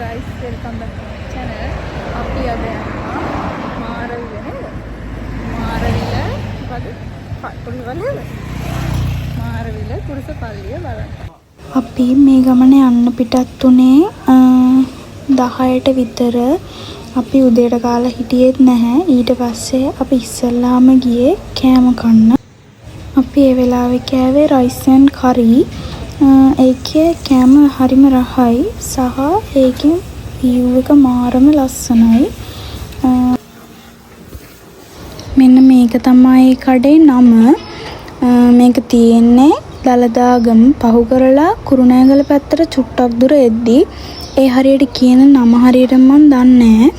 guys, welcome back to my channel. අපි අද යනවා මාරවිල නේද? මාරවිල මොකද? පුරුසපල්ලියද? මාරවිල පුරුසපල්ලිය බලන්න. අපි මේ ගමන යන්න පිටත් උනේ 10ට විතර. අපි උදේට කාලා හිටියෙත් නැහැ. ඊට පස්සේ අපි ඉස්සල්ලාම ගියේ කෑම කන්න. අපි ඒ වෙලාවේ කෑවේ රයිස් ඇන්ඩ් කරි. ඒකේ කෑම හරිම රහයි සහ ඒකේ view එක මාරම ලස්සනයි. මෙන්න මේක තමයි කඩේ නම. මේක තියෙන්නේ දලදාගම පහු කරලා කුරුණෑගල පැත්තට චුට්ටක් දුර එද්දි. ඒ හරියට කියන නම හරියට මම දන්නේ නැහැ.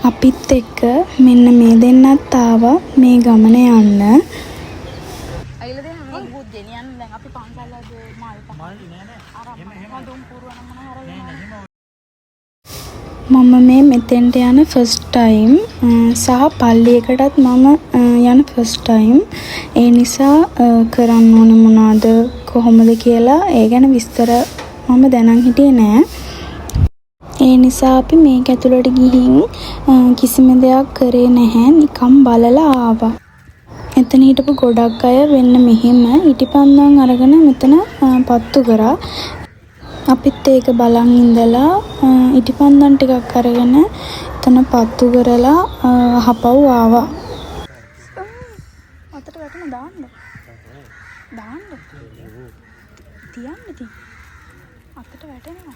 අපිත් එක්ක මෙන්න මේ දෙන්නත් ආවා මේ ගමන යන්න. අයිල දෙන්න මේ බුත් ගෙනියන්න දැන් අපි පන්සල් වල මාල් නෑ හඳුන් පුරවන මොන හරි මම මේ මෙතෙන්ට යන ෆස්ට් ටයිම් සහ පල්ලියකටත් මම යන ෆස්ට් ටයිම්. ඒ නිසා කරන්න ඕන මොනවද කොහොමද කියලා ඒ ගැන විස්තර මම දැනන් හිටියේ නෑ. ඒ නිසා අපි මේක ඇතුළට ගිහින් කිසිම දෙයක් කරේ නැහැ. නිකම් බලලා ආවා. එතන හිටපු ගොඩක් අය වෙන්න මෙහෙම ඉටිපන්දම් අරගෙන මෙතන පත්තු කරා. අපිත් ඒක බලන් ඉඳලා ඉටිපන්දම් ටිකක් අරගෙන එතන පත්තු කරලා හපව් ආවා. අතට වැටෙන දාන්න. තියන්න තිය. අතට වැටෙනවා.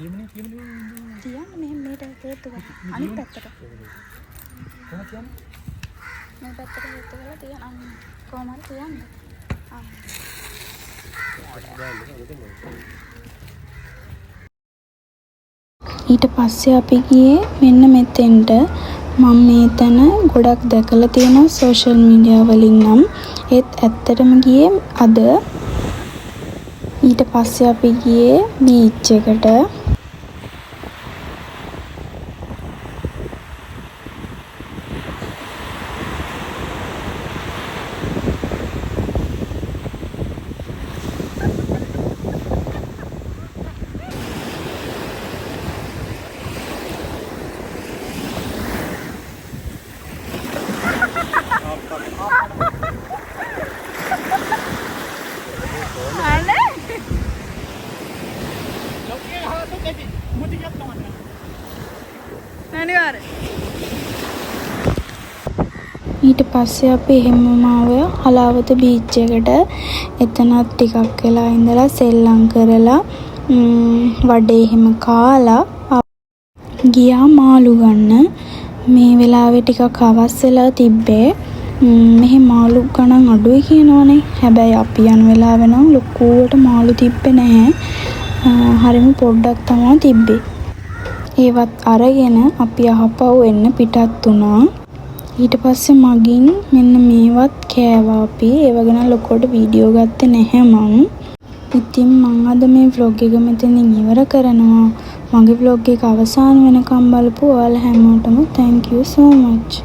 තියන්න මෙහෙට හේතු ගන්න. අනිත් පැත්තට. කොහොමද තියන්නේ? මේ පැත්තට හේතු කරලා තියන්න. කොහොමද තියන්නේ? ඊට පස්සේ අපි ගියේ මෙන්න මෙතෙන්ට. මම මේ තැන ගොඩක් දැකලා තියෙනවා සෝෂල් මීඩියා වලින් නම්. ඒත් ඇත්තටම ගියේ අද. ඊට පස්සේ අපි ගියේ බීච් එකට. ඊට පස්සේ අපි එහෙමම ආවා හලාවත බීච් එකට. එතනත් ටිකක් වෙලා ඉඳලා සෙල්ලම් කරලා වඩේ එහෙම කාලා ගියා මාළු ගන්න. මේ වෙලාවේ ටිකක් හවස් වෙලා තිබ්බේ. මෙහි මාළු ගණන් අඩුයි කියනවනේ. හැබැයි අපි යන වෙලාව නම් ලොකුවට මාළු තිබ්බේ නැහැ. හරිම පොඩ්ඩක් තමයි තිබ්බේ. ඒවත් අරගෙන අපි අහපව් එන්න පිටත් වුණා. ඊට පස්සේ මගින් මෙන්න මේවත් කෑවා අපි. ඒව ගැන ලොකුවට වීඩියෝ ගත්තේ නැහැ මං. ඉතින් මං අද මේ vlog එක මෙතනින් ඉවර කරනවා. මගේ vlog එක අවසන් වෙනකම් බලපු ඔයාලා හැමෝටම thank you so much.